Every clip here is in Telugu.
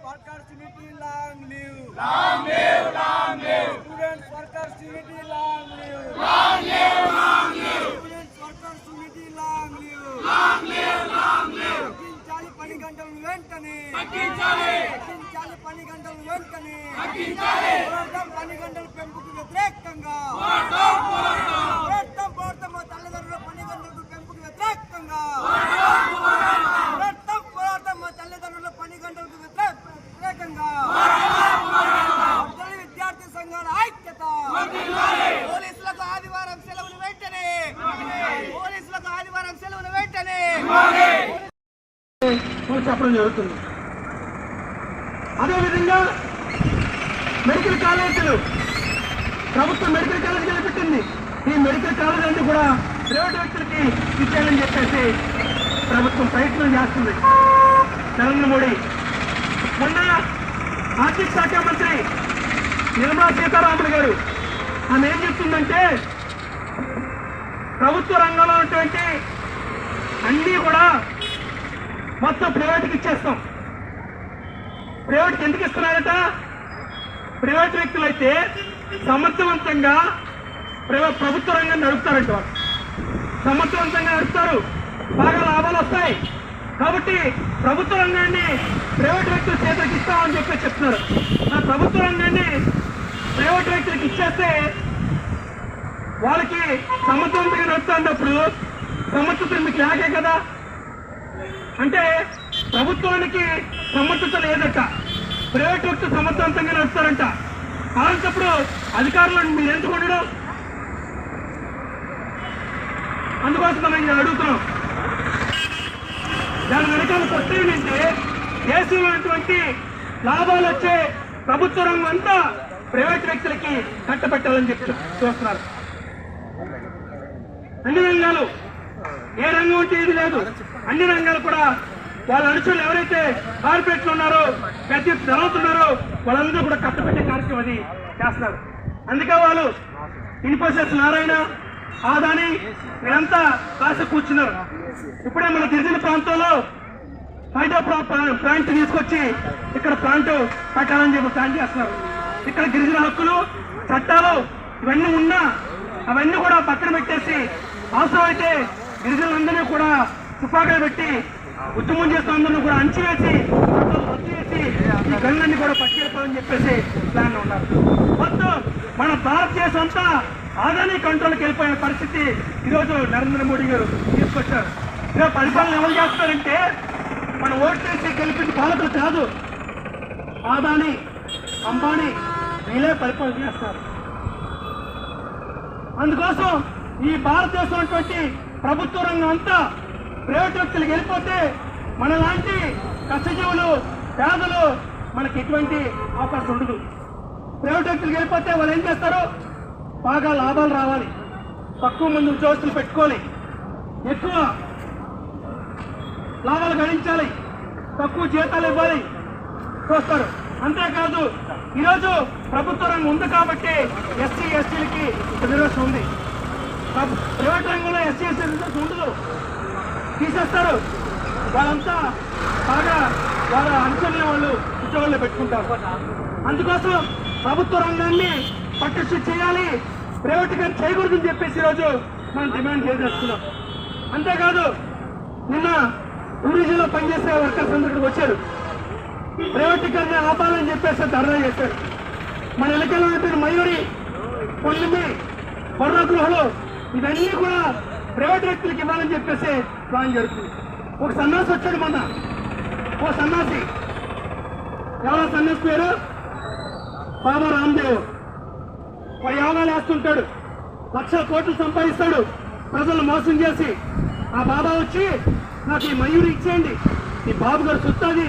workers unity, long live. Long live, long live. Students workers unity, long live. Long live, long live. Students workers unity, long live. Long live, long live. తగ్గించాలి పని గంటలు వెంటనే. తగ్గించాలి. తగ్గించాలి పని గంటలు వెంటనే. తగ్గించాలి. పోరాటం పని గంటల పెంపుకు వ్యతిరేకంగా. పోరాటం, పోరాటం. పోరాటం పోరాటం మా తల్లిదండ్రుల పని గంటల పెంపుకు వ్యతిరేకంగా. పోరాటం పోరాటం మా తల్లిదండ్రుల పని గంటలకు వ్యతిరేకంగా. విద్యార్థి సంఘాల ఐక్యత. పోలీసులకు ఆదివారం సెలవులు వెంటనే. పోలీసులకు ఆదివారం సెలవులు వెంటనే చెప్పడం జరుగుతుంది. అదేవిధంగా మెడికల్ కాలేజీలు ప్రభుత్వం మెడికల్ కాలేజీలు పెట్టింది. ఈ మెడికల్ కాలేజీ అన్ని కూడా ప్రైవేట్ వ్యక్తులకి ఇచ్చేయాలని చెప్పేసి ప్రభుత్వం ప్రయత్నం చేస్తుంది. నరేంద్ర మోడీ మొన్న ఆర్థిక శాఖ మంత్రి నిర్మలా సీతారామన్ గారు ఆమె ఏం చెప్తుందంటే ప్రభుత్వ రంగంలో ఉన్నటువంటి అన్నీ కూడా మొత్తం ప్రైవేట్కి ఇచ్చేస్తాం. ప్రైవేట్కి ఎందుకు ఇస్తున్నారట? ప్రైవేట్ వ్యక్తులు అయితే సమర్థవంతంగా ప్రభుత్వ రంగాన్ని నడుపుతారంట. వాళ్ళు సమర్థవంతంగా నడుపుతారు, బాగా లాభాలు వస్తాయి. కాబట్టి ప్రభుత్వ రంగాన్ని ప్రైవేట్ వ్యక్తులు చేతులకు ఇస్తామని చెప్పి చెప్తున్నారు. ఆ ప్రభుత్వ రంగాన్ని ప్రైవేట్ వ్యక్తులకు ఇచ్చేస్తే వాళ్ళకి సమర్థవంతంగా నడుపుతున్నప్పుడు సమర్థత మీకు లేకే కదా. అంటే ప్రభుత్వానికి సమర్థత లేదట, ప్రైవేట్ వ్యక్తులు సమర్థవంతంగా నడుపుతారంట. అలాంటప్పుడు అధికారులను మీరు ఎందుకు ఉండడం? అందుకోసం మనం అడుగుతున్నాం. దాని వెనకాల కొత్త ఏంటంటే దేశంలో ఉన్నటువంటి లాభాలు వచ్చే ప్రభుత్వ రంగం అంతా ప్రైవేట్ వ్యక్తులకి కట్టబెట్టాలని చెప్పి చూస్తున్నారు. అన్ని రంగాలు, ఏ రంగం అంటే ఇది లేదు, అన్ని రంగాలు కూడా వాళ్ళ అనుచరులు ఎవరైతే కార్పొరేట్లు ఉన్నారో, పెద్ద ధనవంతులున్నారో వాళ్ళందరూ కూడా కట్టబెట్టే కార్యక్రమం అది చేస్తున్నారు. అందుకే వాళ్ళు ఇన్ఫోసిస్, నారాయణ, ఆదాని వీరంతా కాస కూర్చున్నారు. ఇప్పుడే మన గిరిజన ప్రాంతంలో హైడ్రో ప్లాంట్ తీసుకొచ్చి ఇక్కడ ప్లాంట్ పెట్టాలని చెప్పి ప్లాన్ చేస్తున్నారు. ఇక్కడ గిరిజన హక్కులు, చట్టాలు ఇవన్నీ ఉన్నా అవన్నీ కూడా పక్కన పెట్టేసి అవసరమైతే గిరిజనులందరినీ కూడా తుపాకులు పెట్టి ఉద్యమం చేస్తున్న అందరినీ కూడా అంచివేసి ఈ గన్లన్నీ కూడా పట్టుకెళ్ళిపోవాలని చెప్పేసి ప్లాన్ ఉన్నారు. మొత్తం మన భారతదేశం అంతా ఆదాని కంట్రోల్కి వెళ్ళిపోయిన పరిస్థితి ఈరోజు నరేంద్ర మోడీ గారు తీసుకొచ్చారు. ఇలా పరిపాలన ఎవరు చేస్తారంటే మన ఓటు చేసి గెలిపించిన పాలకులు కాదు, ఆదాని, అంబానీ వీళ్ళే పరిపాలన చేస్తారు. అందుకోసం ఈ భారతదేశం ఉన్నటువంటి ప్రభుత్వ రంగం అంతా ప్రైవేట్ వ్యక్తులకు వెళ్ళిపోతే మనలాంటి కష్టజీవులు, పేదలు మనకి ఎటువంటి అవకాశం ఉండదు. ప్రైవేట్ వ్యక్తులకు వెళ్ళిపోతే వాళ్ళు ఏం చేస్తారు? బాగా లాభాలు రావాలి, తక్కువ మంది ఉద్యోగస్తులు పెట్టుకోవాలి, ఎక్కువ లాభాలు గణించాలి, తక్కువ జీతాలు ఇవ్వాలి చూస్తారు. అంతేకాదు ఈరోజు ప్రభుత్వ రంగం ఉంది కాబట్టి ఎస్సీ ఎస్టీలకి రిజర్వేషన్ ఉంది. ప్రైవేట్ రంగంలో ఎస్సీ ఎస్టీ రిజర్వేషన్ ఉండదు, తీసేస్తారు. వాళ్ళంతా బాగా వాళ్ళ అంచనా వాళ్ళు ఉద్యోగాల్లో పెట్టుకుంటారు. అందుకోసం ప్రభుత్వ రంగాన్ని పటిష్ట చేయాలి, ప్రైవేటీకరణ చేయకూడదని చెప్పేసి ఈరోజు మనం డిమాండ్ చేస్తున్నాం. అంతేకాదు నిన్న టూరిజంలో పనిచేసే వర్కర్స్ అందరికీ వచ్చారు, ప్రైవేటీకరణ ఆపాలని చెప్పేసి ధర్నా చేశారు. మన ఎన్నికల్లో ఉన్నటువంటి మయూరి, పొల్లిమి, బొర్ర గృహలు ఇవన్నీ కూడా ప్రైవేట్ వ్యక్తులకు ఇవ్వాలని చెప్పేసి ప్లాన్ జరుగుతుంది. ఒక సన్యాసి వచ్చాడు మొన్న, ఓ సన్యాసి, ఎవరో సన్యాసి పేరు బాబా రామ్దేవ్. యోగాలు వేస్తుంటాడు, లక్షల కోట్లు సంపాదిస్తాడు, ప్రజలను మోసం చేసి. ఆ బాబా వచ్చి నాకు ఈ మయూరి ఇచ్చేయండి, ఈ బాబు గారు సుత్తాది,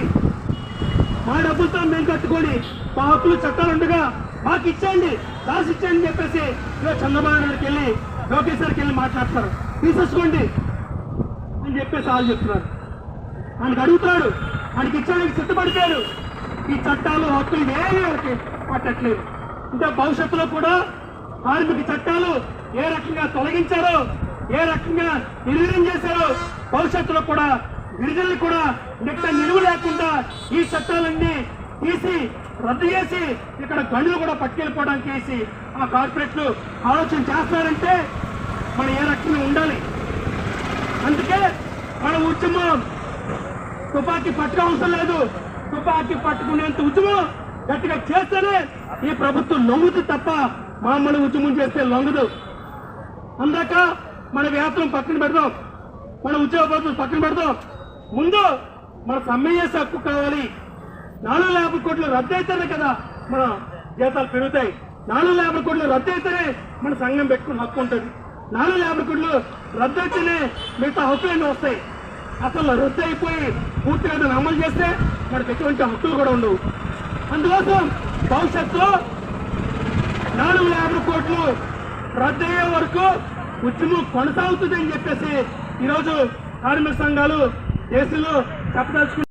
మా డబ్బులతో మేము కట్టుకొని మా హక్కులు చట్టాలు ఉండగా మాకు ఇచ్చేయండి, రాసి ఇచ్చేయండి అని చెప్పేసి చంద్రబాబు నాయుడికి వెళ్ళి, లోకేష్ గారికి వెళ్ళి మాట్లాడతారు, తీసేసుకోండి అని చెప్పేసి వాళ్ళు చెప్తున్నారు. ఆయనకు అడుగుతున్నాడు, ఆయనకి ఇచ్చేందుకు సిద్ధపడిపోయాడు. ఈ చట్టాలు, హక్కులు ఏమీ వాళ్ళకి పట్టట్లేదు. ఇంకా భవిష్యత్తులో కూడా కార్మిక చట్టాలు ఏ రకంగా తొలగించారో, ఏ రకంగా నిర్వీర్యం చేశారో, భవిష్యత్తులో కూడా గిరిజనులు కూడా నిలువ లేకుండా ఈ చట్టాలన్నీ తీసి రద్దు చేసి ఇక్కడ గనులు కూడా పట్టుకెళ్ళిపోవడానికి వేసి ఆ కార్పొరేట్లు ఆలోచన చేస్తున్నారంటే మన ఏ రకంగా ఉండాలి. అందుకే మన ఉద్యమం తుపాకీ పట్టుకోవసరం లేదు, తుపాకీ పట్టుకునేంత ఉద్యమం గట్టిగా చేస్తేనే ఈ ప్రభుత్వం లొంగుతుంది తప్ప మామూలు ఉద్యమం చేస్తే లొంగదు. అందాక మన వేతనం పక్కన పెడదాం, మన ఉద్యోగ పద్ధతులు పక్కన పెడదాం. ముందు మన సమ్మె చేసే హక్కు కావాలి. 450 కోట్లు రద్దు అయితేనే కదా మన జీతాలు పెరుగుతాయి. 450 కోట్లు రద్దు అయితేనే మన సంఘం పెట్టుకుని హక్కు ఉంటుంది. 450 కోట్లు రద్దు అయితేనే మిగతా హక్కులన్నీ వస్తాయి. అసలు రద్దు అయిపోయి పూర్తిగా దాన్ని అమలు చేస్తే మనకు ఎటువంటి హక్కులు కూడా ఉండవు. అందుకోసం భవిష్యత్తులో 450 కోట్లు రద్దయ్యే వరకు ఉద్యమం కొనసాగుతుందని చెప్పేసి ఈరోజు కార్మిక సంఘాలు దేశంలో చెప్పదలుచుకున్నారు.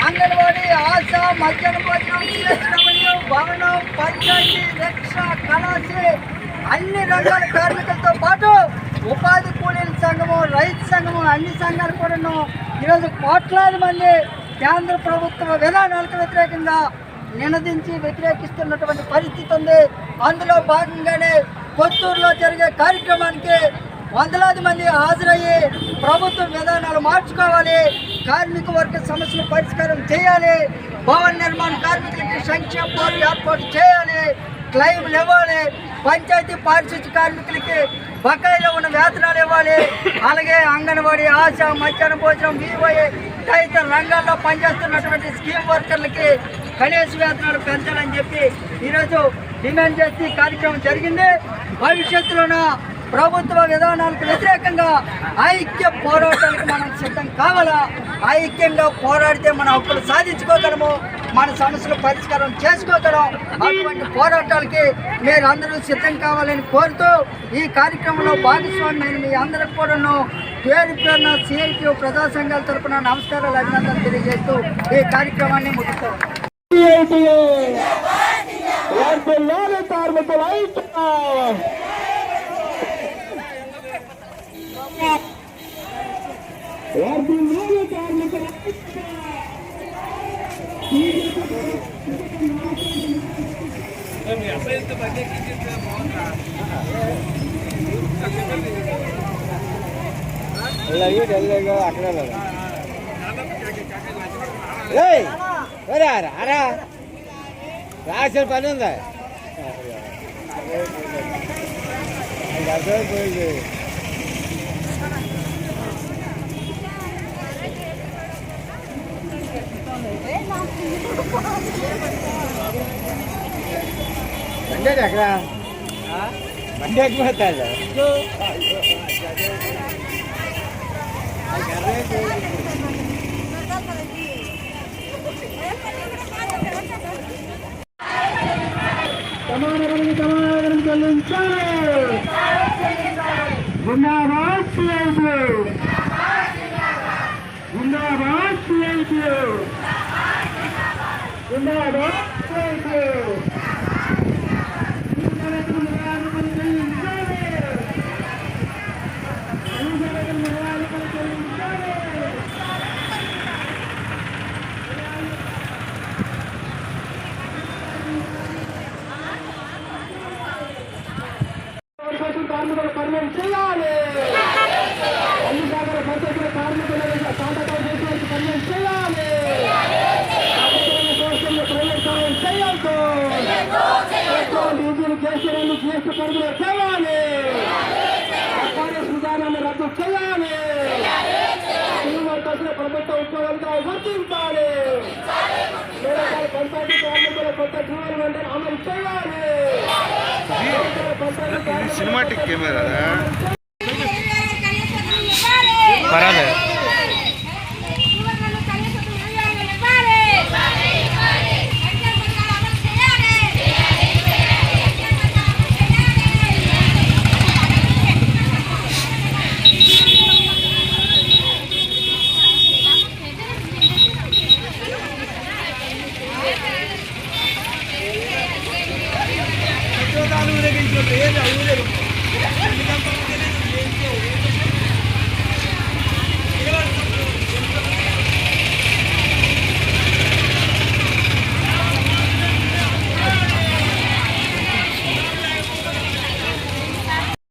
అంగన్వాడీ, ఆశ, మధ్యాహ్న భోజనం, CSW, భవనం, పంచాయతీ, రక్ష, కళాశాల అన్ని రంగాల కార్మికులతో పాటు ఉపాధి కూలీల సంఘము, రైతు సంఘము అన్ని సంఘాలు కూడాను ఈరోజు కోట్లాది మంది కేంద్ర ప్రభుత్వ విధానాలకు వ్యతిరేకంగా నినదించి వ్యతిరేకిస్తున్నటువంటి పరిస్థితి ఉంది. అందులో భాగంగానే కొత్తూరులో జరిగే కార్యక్రమానికి వందలాది మంది హాజరయ్యి ప్రభుత్వ విధానాలు మార్చుకోవాలి, కార్మిక వర్గ సమస్యలు పరిష్కారం చేయాలి, భవన నిర్మాణ కార్మికులకి సంక్షేమ బోర్డు ఏర్పాటు చేయాలి, క్లెయిమ్లు ఇవ్వాలి, పంచాయతీ పారిశుద్ధ్య కార్మికులకి బకాయిలో ఉన్న వేతనాలు ఇవ్వాలి, అలాగే అంగన్వాడీ, ఆశ, మధ్యాహ్న భోజనం, VYA తదితర రంగాల్లో పనిచేస్తున్నటువంటి స్కీమ్ వర్కర్లకి కనీస వేతనాలు పెంచాలని చెప్పి ఈరోజు డిమాండ్ చేసి కార్యక్రమం జరిగింది. భవిష్యత్తులోన ప్రభుత్వ విధానాలకు వ్యతిరేకంగా ఐక్య పోరాటాలకు మనం సిద్ధం కావాలా. ఐక్యంగా పోరాడితే మన హక్కులు సాధించుకోగలము, మన సమస్యలు పరిష్కారం చేసుకోగలం. అటువంటి పోరాటాలకి మీరు అందరూ సిద్ధం కావాలని కోరుతూ ఈ కార్యక్రమంలో భాగస్వామ్యం మీ అందరికి కూడాను పేరు పేరున CITU ప్రజా సంఘాల తరఫున నమస్కారాలు, అభినందనలు తెలియజేస్తూ ఈ కార్యక్రమాన్ని ముగిస్తాం. రాసిన పని ఉందా బండి అక్కడ బండి ఎక్కిపోతాడు. సమానం చెల్లించాలి. జిందాబాద్ CITU, జిందాబాద్ CITU, జిందాబాద్ CITU. కార్మికులు పర్మనెంట్ చేయాలి. అన్ని శాఖల పంచాయతీల కార్మికులు కాంట్రాక్ట్ పర్మనెంట్ చేయాలి. ప్రైవేట్ సాయం చేయొద్దు. డీజీలు చేసేందుకు GST పరిధిలో చేయాలి. FRS విధానాన్ని రద్దు చేయాలి. ప్రభుత్వ ఉద్యోగాలుగా వర్తించాలి. పంచాయతీ కార్మికుల కొత్త జీవన వెంటనే అమలు చేయాలి. సినిమాటిక్ కెమెరా పర్వాలేదు. ఊరేగించిన పేరు ఊరేగింపు